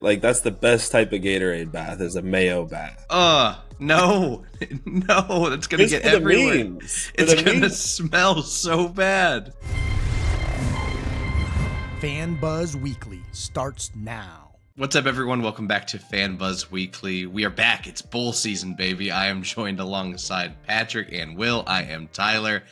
Like that's the best type of Gatorade bath is a mayo bath. No, no, that's gonna Just get for the everywhere. memes. For It's the gonna memes. smell so bad. FanBuzz Weekly starts now. What's up, everyone? Welcome back to FanBuzz Weekly. We are back. It's bowl season, baby. I am joined alongside Patrick and Will. I am Tyler.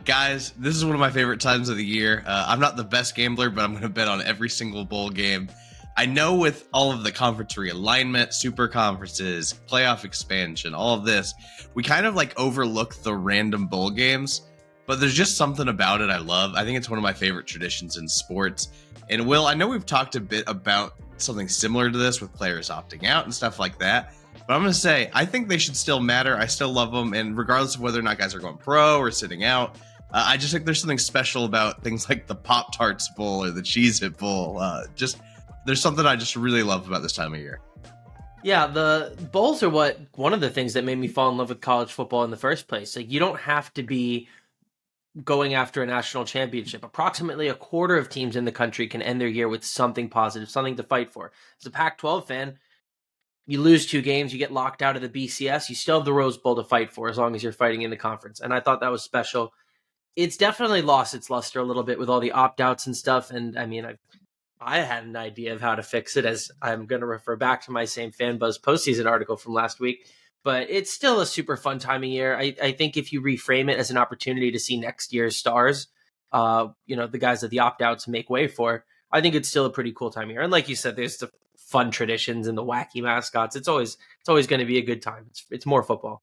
Guys, this is one of my favorite times of the year. I'm not the best gambler, but I'm going to bet on every single bowl game. I know with all of the conference realignment, super conferences, playoff expansion, all of this, we kind of like overlook the random bowl games, but there's just something about it I love. I think it's one of my favorite traditions in sports. And Will, I know we've talked a bit about something similar to this with players opting out and stuff like that. But I'm going to say, I think they should still matter. I still love them. And regardless of whether or not guys are going pro or sitting out, I just think there's something special about things like the Pop-Tarts Bowl or the Cheez-It Bowl. There's something I just really love about this time of year. Yeah, the bowls are one of the things that made me fall in love with college football in the first place. Like, you don't have to be going after a national championship. Approximately a quarter of teams in the country can end their year with something positive, something to fight for. As a Pac-12 fan, you lose 2 games, you get locked out of the BCS, you still have the Rose Bowl to fight for as long as you're fighting in the conference. And I thought that was special. It's definitely lost its luster a little bit with all the opt-outs and stuff. And I mean, I had an idea of how to fix it, as I'm going to refer back to my same FanBuzz postseason article from last week. But it's still a super fun time of year. I think if you reframe it as an opportunity to see next year's stars, the guys that the opt-outs make way for, I think it's still a pretty cool time of year. And like you said, there's the fun traditions and the wacky mascots. It's always going to be a good time. It's more football.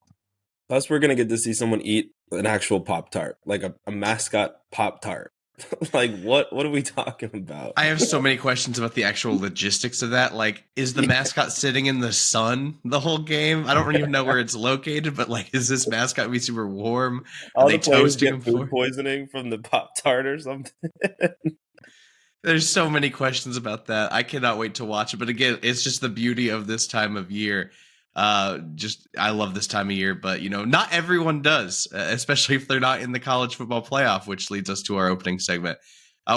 Plus, we're gonna get to see someone eat an actual Pop-Tart, like a mascot Pop-Tart. Like what are we talking about? I have so many questions about the actual logistics of that. Like, is the mascot sitting in the sun the whole game? I don't even know where it's located, but like, is this mascot be super warm? Are All they the players toasting get him food for? poisoning from the Pop-Tart or something. There's so many questions about that. I cannot wait to watch it. But again, it's just the beauty of this time of year. I love this time of year, but not everyone does, especially if they're not in the college football playoff, which leads us to our opening segment.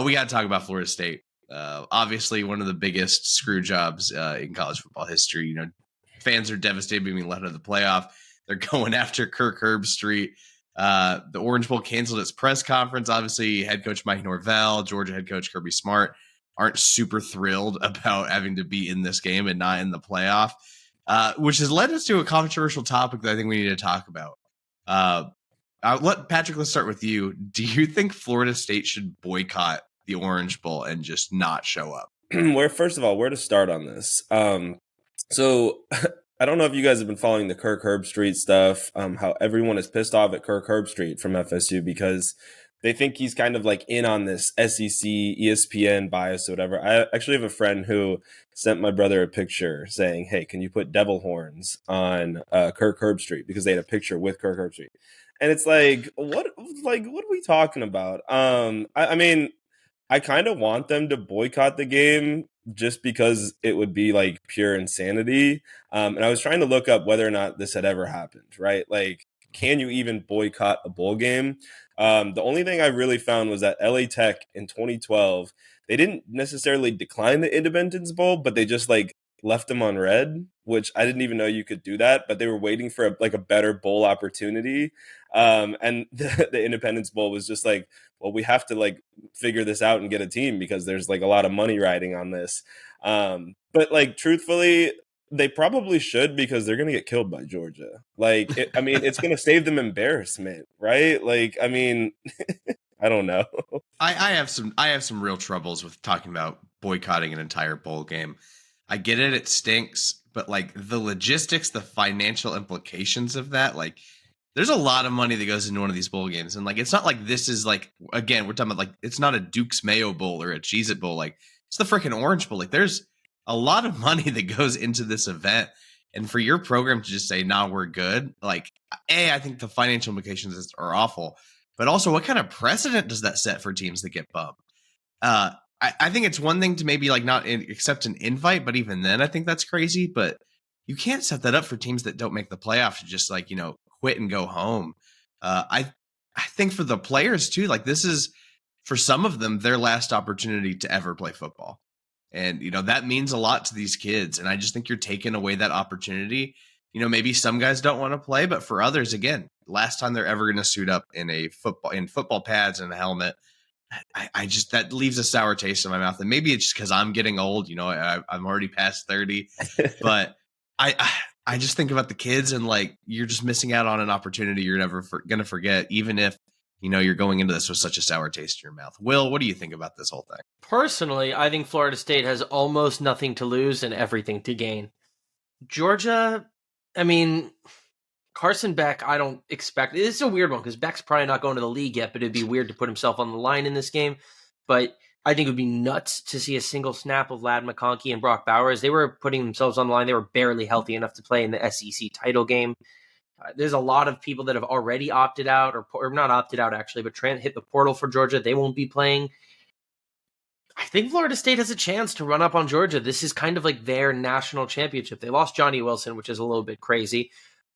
We got to talk about Florida State. Obviously one of the biggest screw jobs in college football history. Fans are devastated being let out of the playoff. They're going after Kirk Herbstreit. The Orange Bowl canceled its press conference. Obviously, head coach Mike Norvell, Georgia head coach Kirby Smart aren't super thrilled about having to be in this game and not in the playoff. Which has led us to a controversial topic that I think we need to talk about. Let's start with you. Do you think Florida State should boycott the Orange Bowl and just not show up? First of all, where to start on this? So I don't know if you guys have been following the Kirk Herbstreit stuff, how everyone is pissed off at Kirk Herbstreit from FSU because they think he's kind of like in on this SEC, ESPN bias or whatever. I actually have a friend who sent my brother a picture saying, hey, can you put devil horns on Kirk Herbstreit? Because they had a picture with Kirk Herbstreit. And it's like, what are we talking about? I mean, I kind of want them to boycott the game just because it would be like pure insanity. And I was trying to look up whether or not this had ever happened, right? Like, can you even boycott a bowl game? The only thing I really found was that LA Tech in 2012, they didn't necessarily decline the Independence Bowl, but they just like left them on red, which I didn't even know you could do that, but they were waiting for a better bowl opportunity. And the Independence Bowl was just like, well, we have to like figure this out and get a team because there's like a lot of money riding on this. But like, truthfully, they probably should because they're going to get killed by Georgia. Like, it's going to save them embarrassment, right? Like, I mean, I don't know. I have some real troubles with talking about boycotting an entire bowl game. I get it. It stinks, but like the logistics, the financial implications of that, like there's a lot of money that goes into one of these bowl games. And like, it's not like this is like, again, we're talking about like, it's not a Duke's Mayo Bowl or a Cheez-It Bowl. Like it's the freaking Orange Bowl. Like there's a lot of money that goes into this event. And for your program to just say, nah, we're good. Like, I think the financial implications are awful, but also what kind of precedent does that set for teams that get bumped? I think it's one thing to maybe like not accept an invite, but even then I think that's crazy, but you can't set that up for teams that don't make the playoff to just like, quit and go home. I think for the players too, like this is for some of them, their last opportunity to ever play football. And, that means a lot to these kids. And I just think you're taking away that opportunity. Maybe some guys don't want to play, but for others, again, last time they're ever going to suit up in football pads and a helmet, I just, that leaves a sour taste in my mouth. And maybe it's just because I'm getting old, I'm already past 30, but I just think about the kids and like, you're just missing out on an opportunity you're never going to forget, even if, you're going into this with such a sour taste in your mouth. Will, what do you think about this whole thing? Personally, I think Florida State has almost nothing to lose and everything to gain. Georgia, I mean, Carson Beck, I don't expect. It's a weird one because Beck's probably not going to the league yet, but it'd be weird to put himself on the line in this game. But I think it would be nuts to see a single snap of Ladd McConkey and Brock Bowers. They were putting themselves on the line. They were barely healthy enough to play in the SEC title game. There's a lot of people that have already opted out, or not opted out actually, but hit the portal for Georgia. They won't be playing. I think Florida State has a chance to run up on Georgia. This is kind of like their national championship. They lost Johnny Wilson, which is a little bit crazy,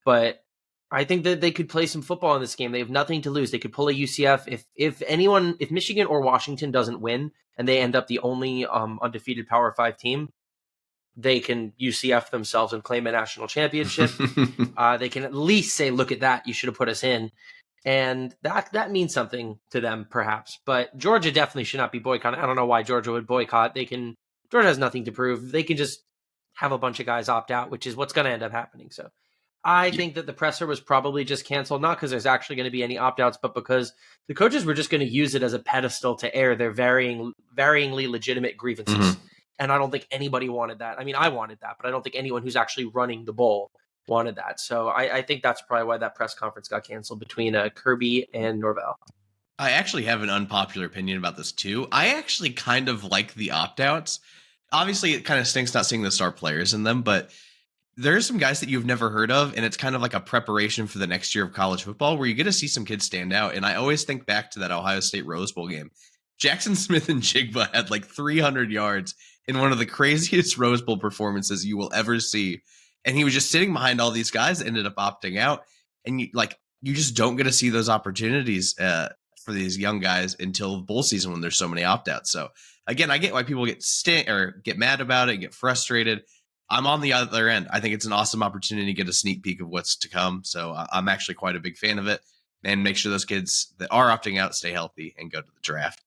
but I think that they could play some football in this game. They have nothing to lose. They could pull a UCF. If Michigan or Washington doesn't win and they end up the only undefeated Power 5 team, they can UCF themselves and claim a national championship. They can at least say, look at that, you should have put us in. And that means something to them, perhaps. But Georgia definitely should not be boycotted. I don't know why Georgia would boycott. Georgia has nothing to prove. They can just have a bunch of guys opt out, which is what's going to end up happening. So I think that the presser was probably just canceled, not because there's actually going to be any opt-outs, but because the coaches were just going to use it as a pedestal to air their varyingly legitimate grievances. Mm-hmm. And I don't think anybody wanted that. I mean, I wanted that, but I don't think anyone who's actually running the bowl wanted that. So I think that's probably why that press conference got canceled between Kirby and Norvell. I actually have an unpopular opinion about this too. I actually kind of like the opt-outs. Obviously, it kind of stinks not seeing the star players in them, but there's some guys that you've never heard of, and it's kind of like a preparation for the next year of college football where you get to see some kids stand out. And I always think back to that Ohio State Rose Bowl game. Jackson Smith and Jigba had like 300 yards in one of the craziest Rose Bowl performances you will ever see. And he was just sitting behind all these guys that ended up opting out. And you just don't get to see those opportunities for these young guys until bowl season when there's so many opt-outs. So again, I get why people get mad about it, get frustrated. I'm on the other end. I think it's an awesome opportunity to get a sneak peek of what's to come. So I'm actually quite a big fan of it, and make sure those kids that are opting out stay healthy and go to the draft.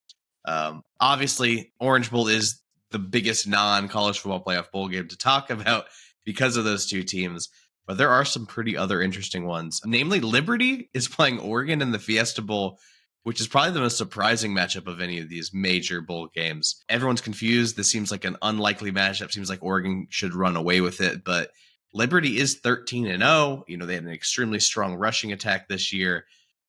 Obviously, Orange Bowl is the biggest non-college football playoff bowl game to talk about because of those two teams, but there are some pretty other interesting ones. Namely, Liberty is playing Oregon in the Fiesta Bowl, which is probably the most surprising matchup of any of these major bowl games. Everyone's confused. This seems like an unlikely matchup. Seems like Oregon should run away with it, but Liberty is 13-0. They had an extremely strong rushing attack this year.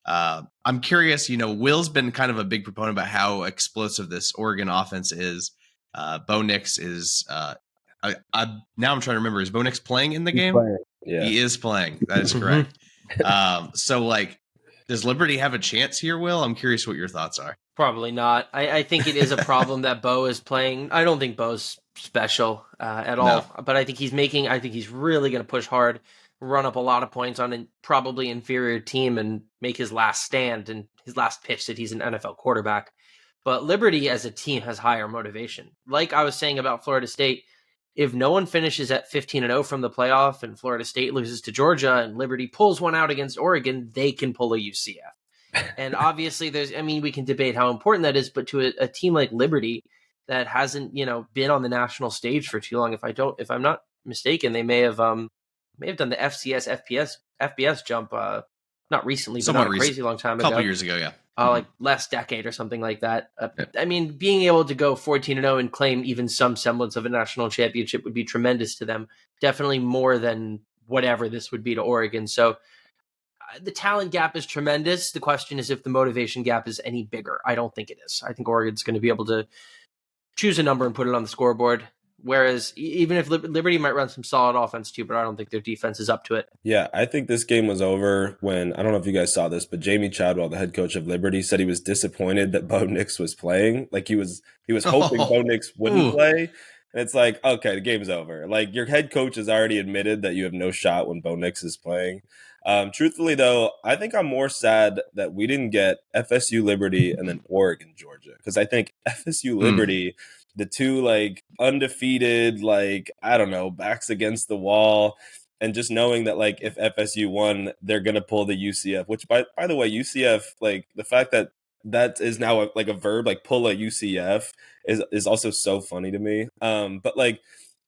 I'm curious, Will's been kind of a big proponent about how explosive this Oregon offense is. Bo Nix is, now I'm trying to remember, is Bo Nix playing in the game? Yeah. He is playing. That is correct. Does Liberty have a chance here, Will? I'm curious what your thoughts are. Probably not. I think it is a problem that Bo is playing. I don't think Bo's special at all, but I think he's really going to push hard, run up a lot of points on a probably inferior team and make his last stand and his last pitch that he's an NFL quarterback. But Liberty as a team has higher motivation. Like I was saying about Florida State, if no one finishes at 15-0 from the playoff and Florida State loses to Georgia and Liberty pulls one out against Oregon, they can pull a UCF. And obviously we can debate how important that is, but to a team like Liberty that hasn't, been on the national stage for too long, if I'm not mistaken, they may have done the FBS jump, not recently, but not a crazy long time ago. A couple years ago, yeah. Like last decade or something like that. Being able to go 14-0 and claim even some semblance of a national championship would be tremendous to them. Definitely more than whatever this would be to Oregon. So the talent gap is tremendous. The question is if the motivation gap is any bigger. I don't think it is. I think Oregon's going to be able to choose a number and put it on the scoreboard. Whereas even if Liberty might run some solid offense too, but I don't think their defense is up to it. Yeah, I think this game was over when, I don't know if you guys saw this, but Jamie Chadwell, the head coach of Liberty, said he was disappointed that Bo Nix was playing. Like he was hoping Bo Nix wouldn't play. And it's like, okay, the game's over. Like your head coach has already admitted that you have no shot when Bo Nix is playing. Truthfully, though, I think I'm more sad that we didn't get FSU Liberty and then Oregon Georgia, because I think FSU Liberty the two like undefeated, like, I don't know, backs against the wall. And just knowing that, like, if FSU won, they're gonna pull the UCF. Which, by the way, UCF, like, the fact that that is now like a verb, like pull a UCF, is also so funny to me. But like,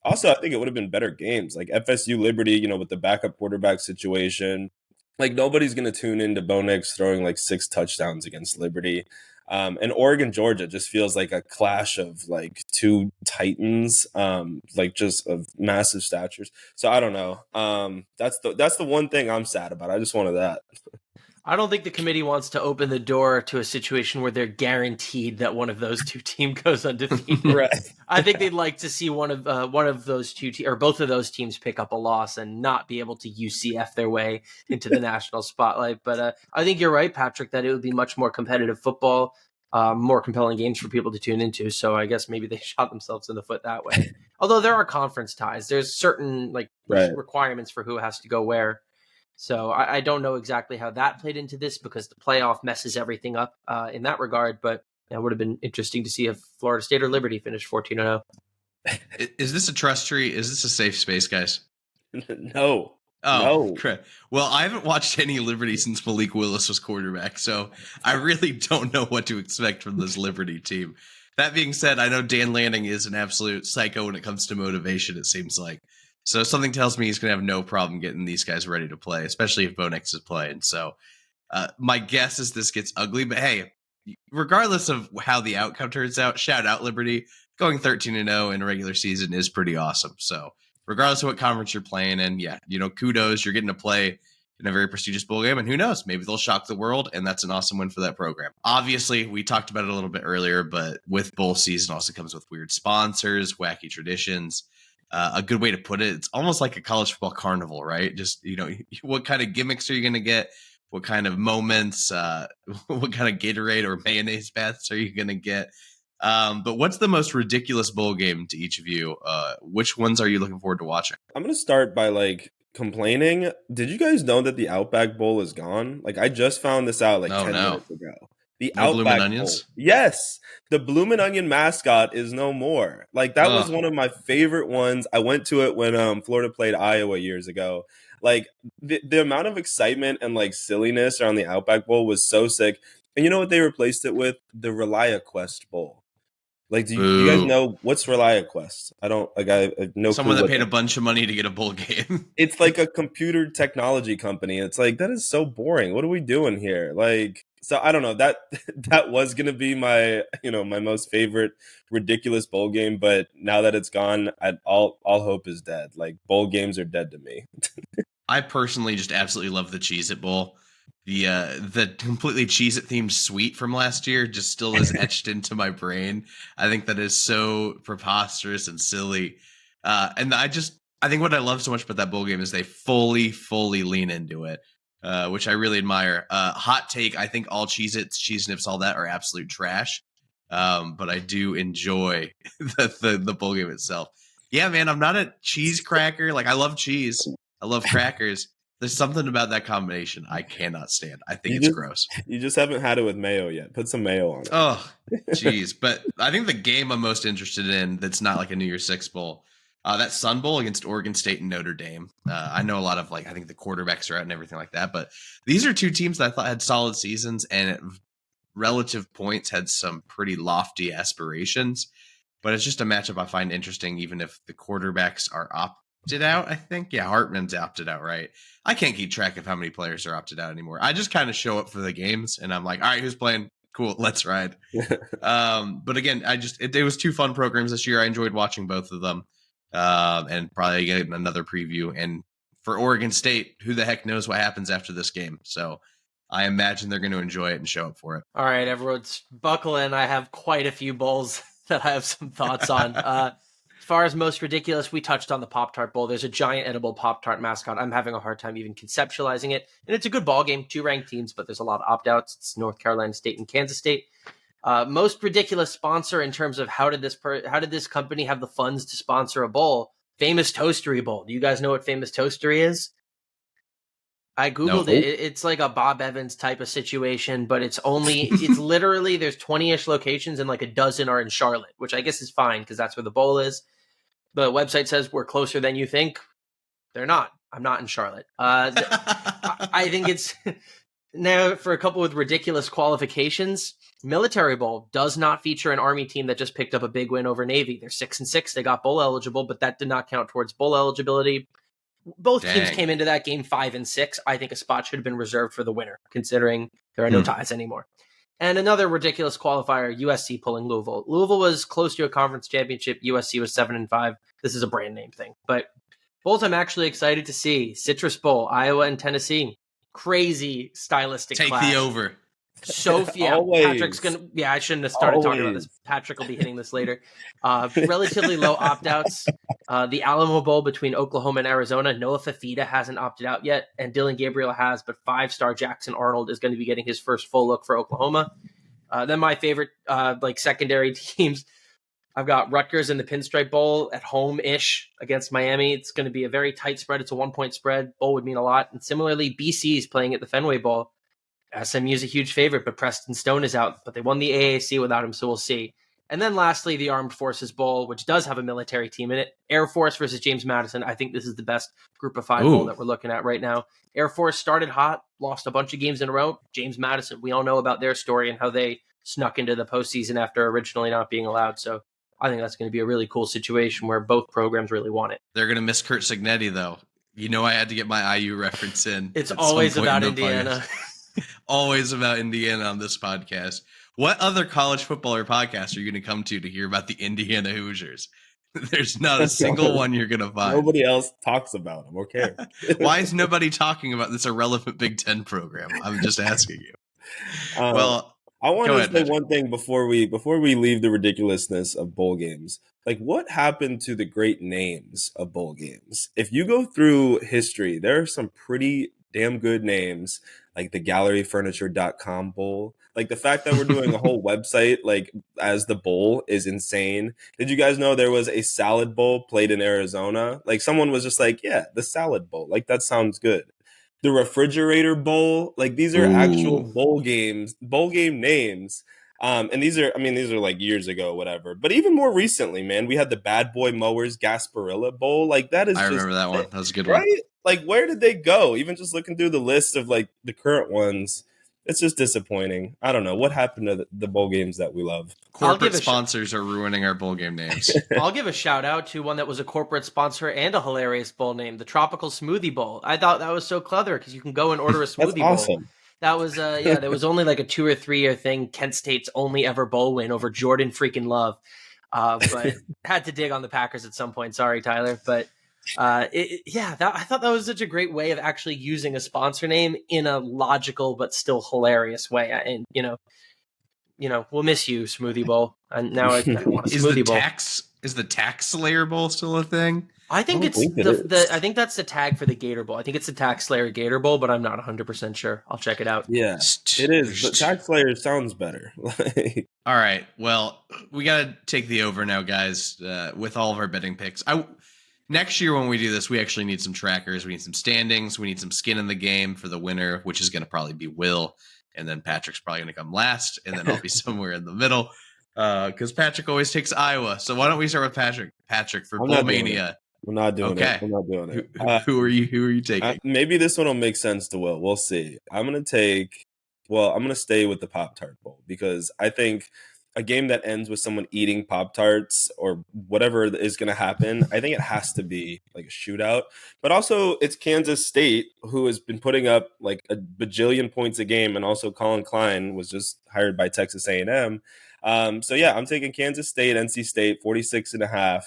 also, I think it would have been better games, like FSU Liberty, with the backup quarterback situation. Like, nobody's gonna tune into Bo Nix throwing like 6 touchdowns against Liberty. And Oregon, Georgia just feels like a clash of like two titans, like just of massive statures. So I don't know. That's the one thing I'm sad about. I just wanted that. I don't think the committee wants to open the door to a situation where they're guaranteed that one of those two teams goes undefeated. Right. I think they'd like to see one of those two or both of those teams pick up a loss and not be able to UCF their way into the national spotlight. But I think you're right, Patrick, that it would be much more competitive football, more compelling games for people to tune into. So I guess maybe they shot themselves in the foot that way. Although there are conference ties, there's certain requirements for who has to go where. So I don't know exactly how that played into this because the playoff messes everything up in that regard. But it would have been interesting to see if Florida State or Liberty finished 14-0. Is this a trust tree? Is this a safe space, guys? No. Oh, no. Correct. Well, I haven't watched any Liberty since Malik Willis was quarterback, so I really don't know what to expect from this Liberty team. That being said, I know Dan Lanning is an absolute psycho when it comes to motivation, it seems like. So something tells me he's going to have no problem getting these guys ready to play, especially if Bo Nix is playing. So my guess is this gets ugly. But hey, regardless of how the outcome turns out, shout out Liberty. Going 13-0 in a regular season is pretty awesome. So regardless of what conference you're playing in, kudos. You're getting to play in a very prestigious bowl game. And who knows, maybe they'll shock the world. And that's an awesome win for that program. Obviously, we talked about it a little bit earlier, but with bowl season also comes with weird sponsors, wacky traditions. A good way to put it, it's almost like a college football carnival, right? Just, what kind of gimmicks are you going to get? What kind of moments, what kind of Gatorade or mayonnaise baths are you going to get? But what's the most ridiculous bowl game to each of you? Which ones are you looking forward to watching? I'm going to start by complaining. Did you guys know that the Outback Bowl is gone? I just found this out 10 minutes ago. The no Outback Bloomin' Onions? Bowl. Yes. The Bloomin' Onion mascot is no more. That was one of my favorite ones. I went to it when Florida played Iowa years ago. The amount of excitement and silliness around the Outback Bowl was so sick. And you know what they replaced it with? The ReliaQuest Bowl. Do you guys know what's ReliaQuest? I don't I have no Someone clue that paid a bunch of money to get a bowl game. It's like a computer technology company. It's that is so boring. What are we doing here? So I don't know, that was going to be my, my most favorite ridiculous bowl game. But now that it's gone, all hope is dead. Bowl games are dead to me. I personally just absolutely love the Cheez-It Bowl. The completely Cheez-It themed suite from last year just still is etched into my brain. I think that is so preposterous and silly. And I think what I love so much about that bowl game is they fully lean into it. Which I really admire. Hot take, I think all Cheez-Its, Cheez Nips, all that are absolute trash. But I do enjoy the bowl game itself. Yeah, man, I'm not a cheese cracker. I love cheese. I love crackers. There's something about that combination I cannot stand. I think it's gross. You just haven't had it with mayo yet. Put some mayo on it. Oh, jeez. But I think the game I'm most interested in that's not like a New Year's Six bowl, that Sun Bowl against Oregon State and Notre Dame. I know a lot of I think the quarterbacks are out and everything like that, but these are two teams that I thought had solid seasons and at relative points had some pretty lofty aspirations. But it's just a matchup I find interesting, even if the quarterbacks are opted out, I think. Yeah, Hartman's opted out, right? I can't keep track of how many players are opted out anymore. I just kind of show up for the games and I'm like, all right, who's playing? Cool, let's ride. But again, it was two fun programs this year. I enjoyed watching both of them. And probably get another preview. And for Oregon State, who the heck knows what happens after this game? So I imagine they're going to enjoy it and show up for it. All right, everyone's buckle in. I have quite a few bowls that I have some thoughts on. As far as most ridiculous, we touched on the Pop-Tart Bowl. There's a giant edible Pop-Tart mascot. I'm having a hard time even conceptualizing it. And it's a good ball game, 2 ranked teams, but there's a lot of opt-outs. It's North Carolina State and Kansas State. Most ridiculous sponsor in terms of how did this company have the funds to sponsor a bowl? Famous Toastery Bowl. Do you guys know what Famous Toastery is? I Googled it. It's like a Bob Evans type of situation, but it's literally, there's 20-ish locations and like a dozen are in Charlotte, which I guess is fine because that's where the bowl is. The website says we're closer than you think. They're not. I'm not in Charlotte. I think it's now for a couple with ridiculous qualifications. Military Bowl does not feature an Army team that just picked up a big win over Navy. They're 6-6. They got bowl eligible, but that did not count towards bowl eligibility. Both teams came into that game 5-6. I think a spot should have been reserved for the winner, considering there are no ties anymore. And another ridiculous qualifier, USC pulling Louisville. Louisville was close to a conference championship. USC was 7-5. This is a brand name thing. But bowls I'm actually excited to see. Citrus Bowl, Iowa and Tennessee. Crazy stylistic Take clash. the over. So yeah, Patrick's gonna. Yeah, I shouldn't have started talking about this. Patrick will be hitting this later. Relatively low opt-outs. The Alamo Bowl between Oklahoma and Arizona. Noah Fafita hasn't opted out yet, and Dylan Gabriel has, but 5-star Jackson Arnold is going to be getting his first full look for Oklahoma. Then my favorite secondary teams. I've got Rutgers in the Pinstripe Bowl at home-ish against Miami. It's going to be a very tight spread. It's a 1-point spread. Bowl would mean a lot. And similarly, BC is playing at the Fenway Bowl. SMU is a huge favorite, but Preston Stone is out. But they won the AAC without him, so we'll see. And then lastly, the Armed Forces Bowl, which does have a military team in it. Air Force versus James Madison. I think this is the best Group of 5 bowl that we're looking at right now. Air Force started hot, lost a bunch of games in a row. James Madison, we all know about their story and how they snuck into the postseason after originally not being allowed. So I think that's going to be a really cool situation where both programs really want it. They're going to miss Kurt Signetti, though. You know I had to get my IU reference in. It's always about Indiana. Always about Indiana on this podcast. What other college football or podcast are you going to come to hear about the Indiana Hoosiers? There's not a single one you're going to find. Nobody else talks about them. Okay. Why is nobody talking about this irrelevant Big Ten program? I'm just asking you. Well, I want to say one thing before we leave the ridiculousness of bowl games. Like, what happened to the great names of bowl games? If you go through history, there are some pretty damn good names, like the galleryfurniture.com bowl. Like, the fact that we're doing a whole website like as the bowl is insane. Did you guys know there was a salad bowl played in Arizona? Like, someone was just like, yeah, the salad bowl. Like, that sounds good. The refrigerator bowl, like, these are actual bowl game names. And these are like years ago, whatever. But even more recently, man, we had the Bad Boy Mowers Gasparilla Bowl. Like, that is I remember that one. That was a good one. Right? Like, where did they go? Even just looking through the list of like the current ones, it's just disappointing. I don't know what happened to the bowl games that we love. Corporate sponsors are ruining our bowl game names. I'll give a shout out to one that was a corporate sponsor and a hilarious bowl name, the Tropical Smoothie Bowl. I thought that was so clever because you can go and order a smoothie bowl. Awesome. That was there was only like a 2 or 3 year thing. Kent State's only ever bowl win over Jordan freaking Love. But had to dig on the Packers at some point. Sorry, Tyler, but. I thought that was such a great way of actually using a sponsor name in a logical but still hilarious way. And we'll miss you, Smoothie Bowl. And now I want a Smoothie Bowl. Is the Tax Slayer Bowl still a thing? I think I think that's the tag for the Gator Bowl. I think it's the Tax Slayer Gator Bowl, but I'm not 100% sure. I'll check it out. Yeah, it is. But Tax Slayer sounds better. All right. Well, we got to take the over now, guys, with all of our betting picks. Next year when we do this, we actually need some trackers. We need some standings. We need some skin in the game for the winner, which is going to probably be Will. And then Patrick's probably going to come last. And then I'll be somewhere in the middle because Patrick always takes Iowa. So why don't we start with Patrick? Patrick for Bowl Mania. We're not doing it. I'm not doing it. Who are you taking? Maybe this one will make sense to Will. We'll see. I'm going to stay with the Pop-Tart Bowl because I think a game that ends with someone eating Pop-Tarts or whatever is going to happen, I think it has to be like a shootout. But also, it's Kansas State, who has been putting up like a bajillion points a game, and also Colin Klein was just hired by Texas A&M. So yeah, I'm taking Kansas State, NC State, 46.5.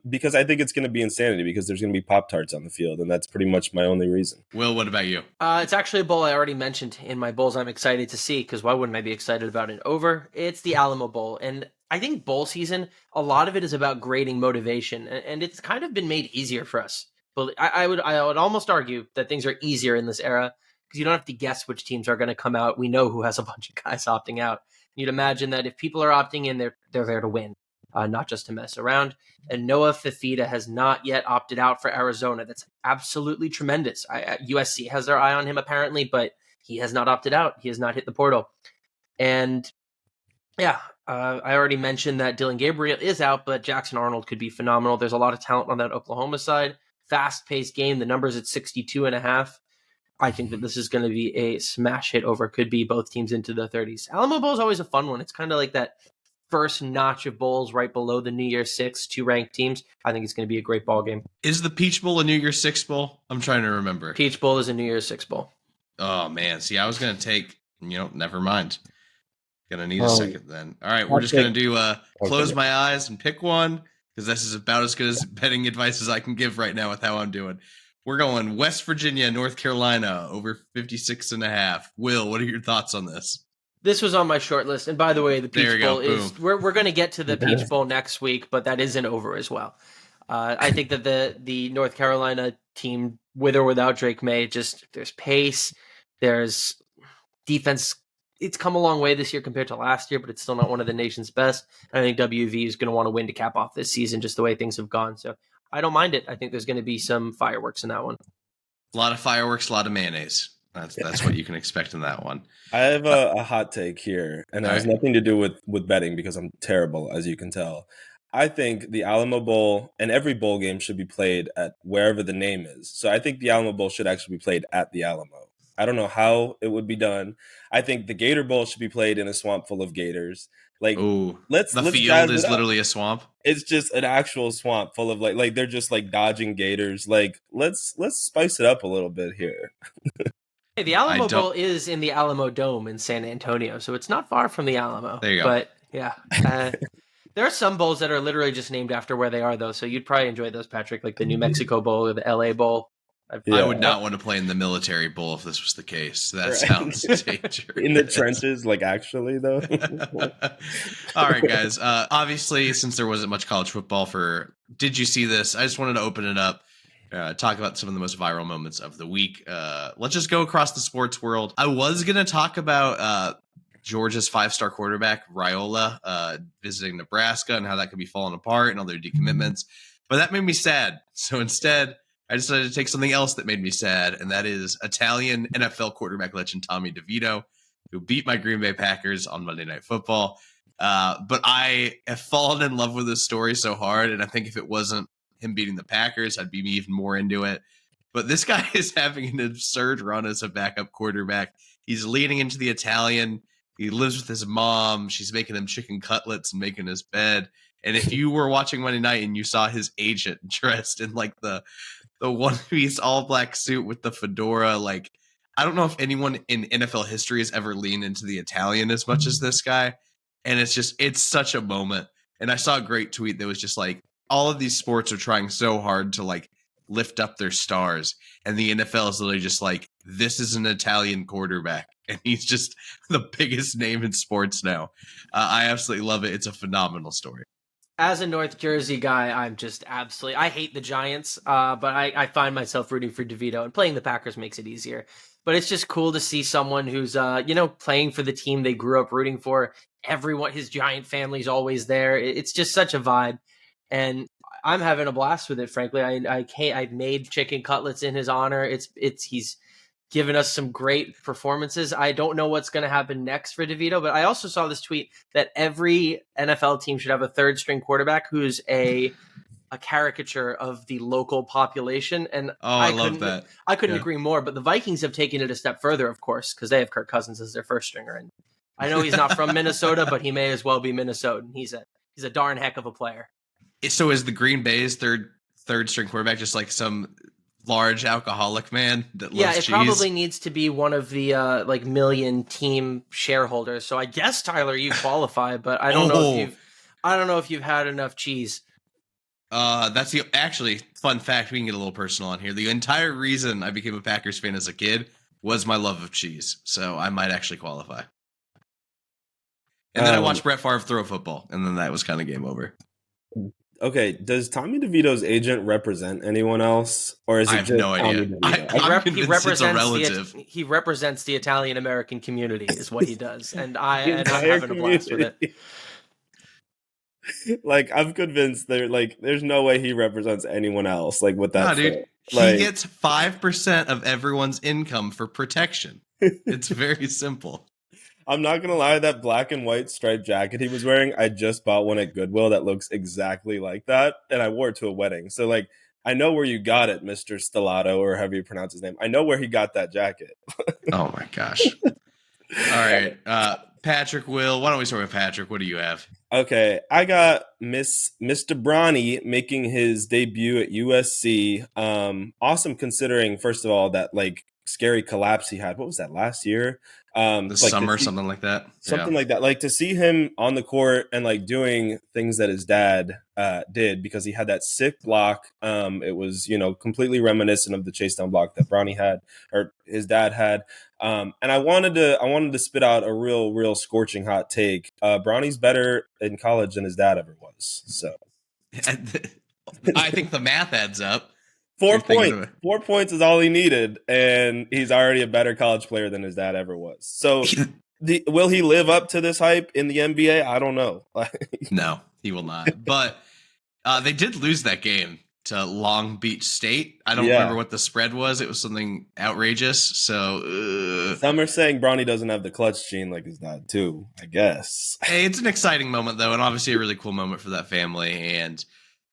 Because I think it's going to be insanity because there's going to be Pop-Tarts on the field, and that's pretty much my only reason. Will, what about you? It's actually a bowl I already mentioned in my bowls I'm excited to see, because why wouldn't I be excited about it over? It's the Alamo Bowl, and I think bowl season, a lot of it is about grading motivation, and it's kind of been made easier for us. But I would almost argue that things are easier in this era because you don't have to guess which teams are going to come out. We know who has a bunch of guys opting out. You'd imagine that if people are opting in, they're there to win. not just to mess around. And Noah Fifita has not yet opted out for Arizona. That's absolutely tremendous. USC has their eye on him apparently, but he has not opted out. He has not hit the portal. And yeah, I already mentioned that Dylan Gabriel is out, but Jackson Arnold could be phenomenal. There's a lot of talent on that Oklahoma side. Fast-paced game. The number's at 62.5. I think that this is going to be a smash hit over. Could be both teams into the 30s. Alamo Bowl is always a fun one. It's kind of like that first notch of bowls right below the New Year's Six, 2 ranked teams. I think it's going to be a great ball game. Is the Peach Bowl a New Year's Six bowl? I'm trying to remember. Peach Bowl is a New Year's Six bowl. Oh, man. See, I was going to take, never mind. Gonna need a second then. All right, we're just going to do close my eyes and pick one, because this is about as good as betting advice as I can give right now with how I'm doing. We're going West Virginia, North Carolina, over 56.5. Will, what are your thoughts on this? This was on my short list. And by the way, the Peach Bowl is, we're going to get to the Peach Bowl next week, but that isn't over as well. I think that the North Carolina team, with or without Drake May, there's pace, there's defense. It's come a long way this year compared to last year, but it's still not one of the nation's best. And I think WV is going to want to win to cap off this season, just the way things have gone. So I don't mind it. I think there's going to be some fireworks in that one. A lot of fireworks, a lot of mayonnaise. That's what you can expect in that one. I have a hot take here, and it has nothing to do with betting because I'm terrible, as you can tell. I think the Alamo Bowl and every bowl game should be played at wherever the name is. So I think the Alamo Bowl should actually be played at the Alamo. I don't know how it would be done. I think the Gator Bowl should be played in a swamp full of gators. Like, let's field is literally a swamp. It's just an actual swamp full of like they're just like dodging gators. Like, let's spice it up a little bit here. Hey, the Alamo Bowl is in the Alamo Dome in San Antonio, so it's not far from the Alamo. There you go. But yeah, there are some bowls that are literally just named after where they are, though. So you'd probably enjoy those, Patrick, like the New Mexico Bowl or the LA Bowl. I would not want to play in the military bowl if this was the case. That sounds dangerous. In the trenches, like actually, though. All right, guys. Obviously, since there wasn't much college football Did You See This? I just wanted to open it up, talk about some of the most viral moments of the week. Let's just go across the sports world. I was going to talk about Georgia's 5-star quarterback, Raiola, visiting Nebraska and how that could be falling apart and all their decommitments. But that made me sad. So instead, I decided to take something else that made me sad, and that is Italian NFL quarterback legend Tommy DeVito, who beat my Green Bay Packers on Monday Night Football. But I have fallen in love with this story so hard, and I think if it wasn't him beating the Packers, I'd be even more into it. But this guy is having an absurd run as a backup quarterback. He's leading into the Italian. He lives with his mom. She's making him chicken cutlets and making his bed. And if you were watching Monday night and you saw his agent dressed in like the one-piece all-black suit with the fedora, like, I don't know if anyone in NFL history has ever leaned into the Italian as much as this guy. And it's such a moment. And I saw a great tweet that was just like, all of these sports are trying so hard to like lift up their stars. And the NFL is literally just like, this is an Italian quarterback. And he's just the biggest name in sports now. I absolutely love it. It's a phenomenal story. As a North Jersey guy, I'm just absolutely... I hate the Giants, but I find myself rooting for DeVito, and playing the Packers makes it easier. But it's just cool to see someone who's, playing for the team they grew up rooting for. Everyone, his Giant family's always there. It's just such a vibe, and I'm having a blast with it, frankly. I made chicken cutlets in his honor. He's given us some great performances. I don't know what's going to happen next for DeVito, but I also saw this tweet that every NFL team should have a third string quarterback who's a caricature of the local population. And I love that. I couldn't agree more, but the Vikings have taken it a step further, of course, because they have Kirk Cousins as their first stringer. And I know he's not from Minnesota, but he may as well be Minnesotan. He's a darn heck of a player. So is the Green Bay's third string quarterback just like some large alcoholic man that loves cheese? Probably needs to be one of the million team shareholders. So I guess, Tyler, you qualify, but I don't know if you've had enough cheese. That's actually fun fact. We can get a little personal on here. The entire reason I became a Packers fan as a kid was my love of cheese. So I might actually qualify. And then I watched Brett Favre throw a football, and then that was kind of game over. Okay, does Tommy DeVito's agent represent anyone else, or is it just no idea? I'm convinced it's a relative. He represents the Italian American community, is what he does, and I'm having a blast with it. Like, I'm convinced there's no way he represents anyone else. Like with No, that dude, fit. he Like, gets 5% of everyone's income for protection. It's very simple. I'm not gonna lie, that black and white striped jacket he was wearing, I just bought one at Goodwill that looks exactly like that, and I wore it to a wedding. So like, I know where you got it, Mr. Stellato, or however you pronounce his name. I know where he got that jacket. Oh my gosh. All right. Patrick, Will, why don't we start with Patrick? What do you have? Okay, I got Mr. Bronny making his debut at USC. Awesome considering, first of all, that like scary collapse he had. What was that, last year? The Like summer, something like that. something like that. Like to see him on the court and like doing things that his dad did, because he had that sick block. It was, completely reminiscent of the chase down block that Bronny had, or his dad had. And I wanted to spit out a real scorching hot take. Bronny's better in college than his dad ever was. So I think the math adds up. 4 points. 4 points is all he needed, and he's already a better college player than his dad ever was. So, will he live up to this hype in the NBA? I don't know. No, he will not. But they did lose that game to Long Beach State. I don't remember what the spread was. It was something outrageous. So some are saying Bronny doesn't have the clutch gene like his dad too, I guess. Hey, it's an exciting moment though, and obviously a really cool moment for that family. And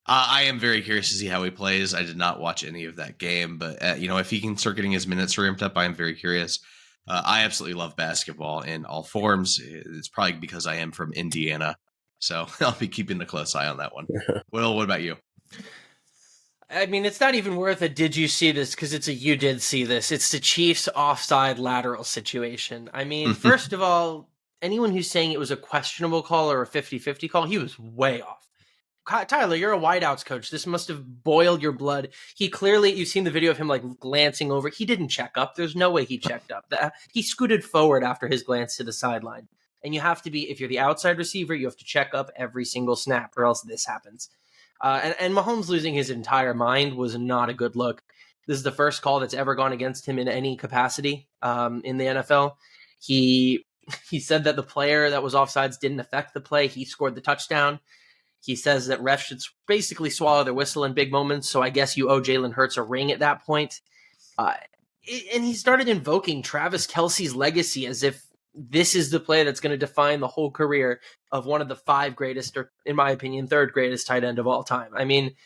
I am very curious to see how he plays. I did not watch any of that game, but if he can start getting his minutes ramped up, I am very curious. I absolutely love basketball in all forms. It's probably because I am from Indiana, so I'll be keeping a close eye on that one. Will, what about you? I mean, it's not even worth a did you see this, because it's a you did see this. It's the Chiefs offside lateral situation. I mean, first of all, anyone who's saying it was a questionable call or a 50-50 call, he was way off. Tyler, you're a wideouts coach. This must have boiled your blood. He clearly, you've seen the video of him like glancing over. He didn't check up. There's no way he checked up. He scooted forward after his glance to the sideline. And you have to be, if you're the outside receiver, you have to check up every single snap, or else this happens. And Mahomes losing his entire mind was not a good look. This is the first call that's ever gone against him in any capacity in the NFL. He said that the player that was offsides didn't affect the play. He scored the touchdown. He says that refs should basically swallow their whistle in big moments, so I guess you owe Jalen Hurts a ring at that point. And he started invoking Travis Kelce's legacy as if this is the play that's going to define the whole career of one of the 5 greatest, or in my opinion, 3rd greatest tight end of all time. I mean,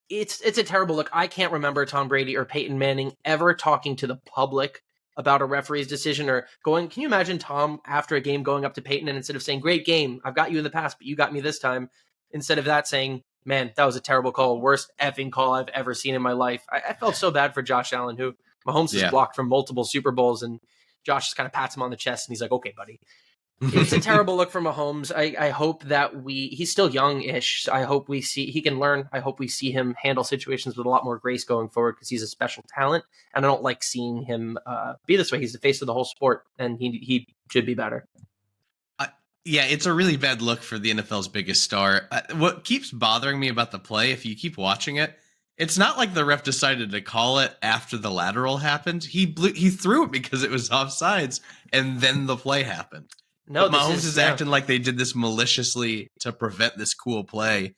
it's a terrible look. I can't remember Tom Brady or Peyton Manning ever talking to the public about a referee's decision, or going, can you imagine Tom after a game going up to Peyton and instead of saying, great game, I've got you in the past, but you got me this time, instead of that saying, man, that was a terrible call, worst effing call I've ever seen in my life. I felt so bad for Josh Allen, who Mahomes has blocked from multiple Super Bowls, and Josh just kind of pats him on the chest and he's like, okay, buddy. It's a terrible look for Mahomes. I hope that he's still young-ish. I hope he can learn. I hope we see him handle situations with a lot more grace going forward, because he's a special talent, and I don't like seeing him be this way. He's the face of the whole sport, and he should be better. Yeah, it's a really bad look for the NFL's biggest star. What keeps bothering me about the play, if you keep watching it, it's not like the ref decided to call it after the lateral happened. He threw it because it was offsides, and then the play happened. No, Mahomes is acting like they did this maliciously to prevent this cool play.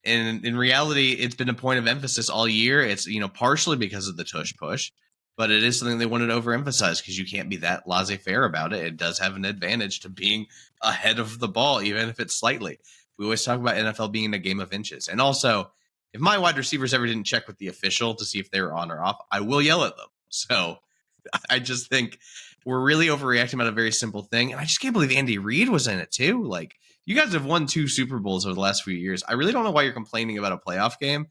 And in reality, it's been a point of emphasis all year. It's, partially because of the tush push, but it is something they wanted to overemphasize, because you can't be that laissez-faire about it. It does have an advantage to being ahead of the ball, even if it's slightly. We always talk about NFL being a game of inches. And also, if my wide receivers ever didn't check with the official to see if they were on or off, I will yell at them. So I just think we're really overreacting about a very simple thing. And I just can't believe Andy Reid was in it too. Like, you guys have won 2 Super Bowls over the last few years. I really don't know why you're complaining about a playoff game.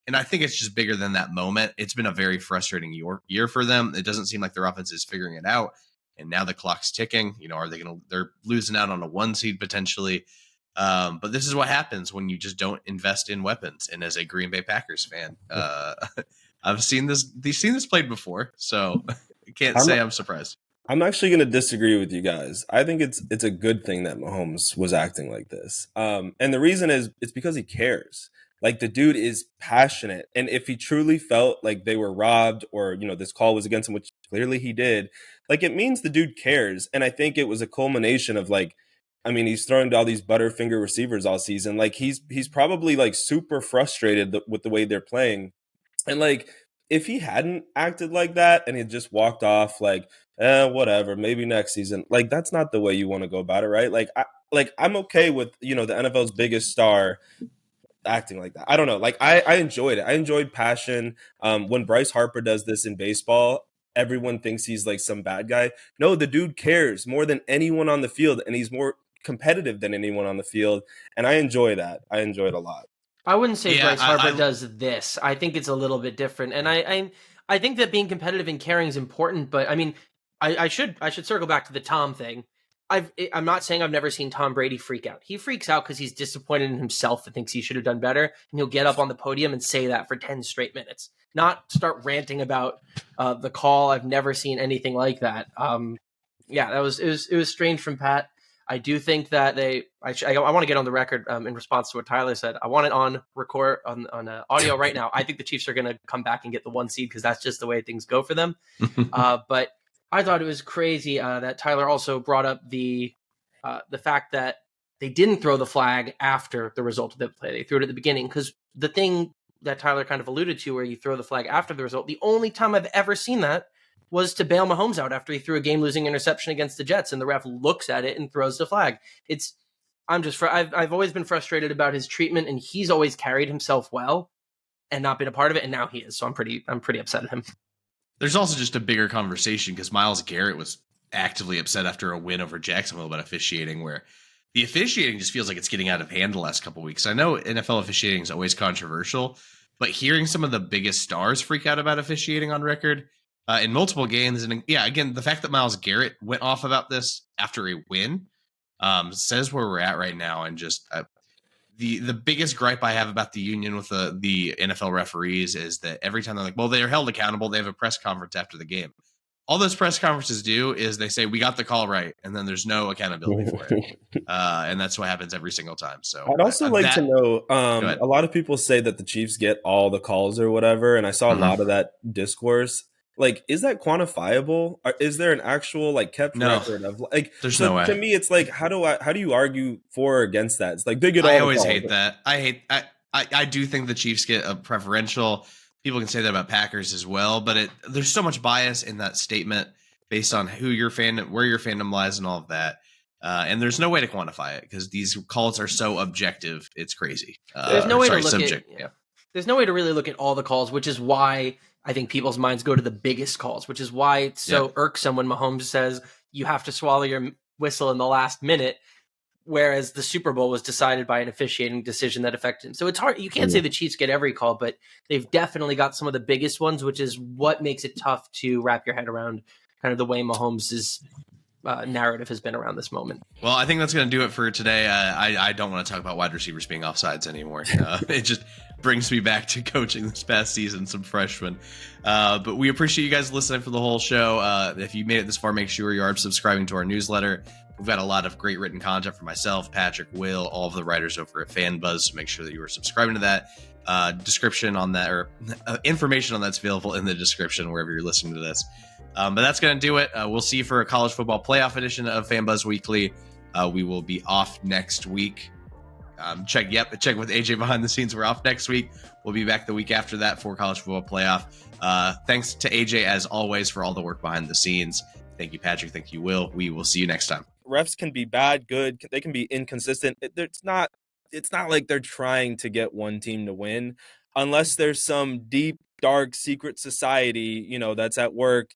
And I think it's just bigger than that moment. It's been a very frustrating year for them. It doesn't seem like their offense is figuring it out. And now the clock's ticking. They're losing out on a 1 seed potentially. But this is what happens when you just don't invest in weapons. And as a Green Bay Packers fan, I've seen this played before, so I can't say I'm surprised. I'm actually going to disagree with you guys. I think it's a good thing that Mahomes was acting like this. And the reason is it's because he cares. Like, the dude is passionate. And if he truly felt like they were robbed, or, this call was against him, which clearly he did, like, it means the dude cares. And I think it was a culmination of, like, I mean, he's throwing to all these butterfinger receivers all season. Like he's probably like super frustrated with the way they're playing. And like if he hadn't acted like that and he just walked off like, whatever, maybe next season. Like that's not the way you want to go about it, right? I'm okay with, the NFL's biggest star acting like that. I don't know. Like I enjoyed it. I enjoyed passion. When Bryce Harper does this in baseball, everyone thinks he's like some bad guy. No, the dude cares more than anyone on the field, and he's more competitive than anyone on the field. And I enjoy that. I enjoy it a lot. I wouldn't say Bryce Harper does this. I think it's a little bit different. And I think that being competitive and caring is important, but I mean, I should circle back to the Tom thing. I'm not saying I've never seen Tom Brady freak out. He freaks out because he's disappointed in himself and thinks he should have done better. And he'll get up on the podium and say that for 10 straight minutes, not start ranting about the call. I've never seen anything like that. It was strange from Pat. I do think that I want to get on the record in response to what Tyler said. I want it on record on audio right now. I think the Chiefs are going to come back and get the 1 seed because that's just the way things go for them. But I thought it was crazy that Tyler also brought up the fact that they didn't throw the flag after the result of the play. They threw it at the beginning because the thing that Tyler kind of alluded to where you throw the flag after the result, the only time I've ever seen that was to bail Mahomes out after he threw a game-losing interception against the Jets, and the ref looks at it and throws the flag. I've always been frustrated about his treatment, and he's always carried himself well and not been a part of it, and now he is. So I'm pretty upset at him. There's also just a bigger conversation because Myles Garrett was actively upset after a win over Jacksonville about officiating, where the officiating just feels like it's getting out of hand the last couple of weeks. I know NFL officiating is always controversial, but hearing some of the biggest stars freak out about officiating on record in multiple games, and again, the fact that Myles Garrett went off about this after a win says where we're at right now. And just the biggest gripe I have about the union with the NFL referees is that every time they're like, well, they're held accountable, they have a press conference after the game. All those press conferences do is they say, we got the call right, and then there's no accountability for it. And that's what happens every single time. So I'd also like to know, a lot of people say that the Chiefs get all the calls or whatever, and I saw a lot of that discourse. Like, is that quantifiable? Is there an actual kept record of There's no way. To me, it's like, how do you argue for or against that? It's like they get all. I always hate that. I do think the Chiefs get a preferential. People can say that about Packers as well, but there's so much bias in that statement based on where your fandom lies and all of that. And there's no way to quantify it because these calls are so objective. It's crazy. There's no way to look at. There's no way to really look at all the calls, which is why I think people's minds go to the biggest calls, which is why it's so irksome when Mahomes says you have to swallow your whistle in the last minute, whereas the Super Bowl was decided by an officiating decision that affected him. So it's hard. You can't say the Chiefs get every call, but they've definitely got some of the biggest ones, which is what makes it tough to wrap your head around kind of the way Mahomes' narrative has been around this moment. Well, I think that's going to do it for today. I don't want to talk about wide receivers being offsides anymore. It just brings me back to coaching this past season, some freshmen. But we appreciate you guys listening for the whole show. If you made it this far, make sure you are subscribing to our newsletter. We've got a lot of great written content for myself, Patrick, Will, all of the writers over at FanBuzz. So make sure that you are subscribing to that. Description on that, or information on that's available in the description wherever you're listening to this. But that's going to do it. We'll see you for a college football playoff edition of FanBuzz Weekly. We will be off next week. Check with AJ behind the scenes. We're off next week. We'll be back the week after that for college football playoff. Thanks to AJ as always for all the work behind the scenes. Thank you, Patrick. Thank you, Will. We will see you next time. Refs can be bad, good. They can be inconsistent. It's not like they're trying to get one team to win, unless there's some deep, dark, secret society, that's at work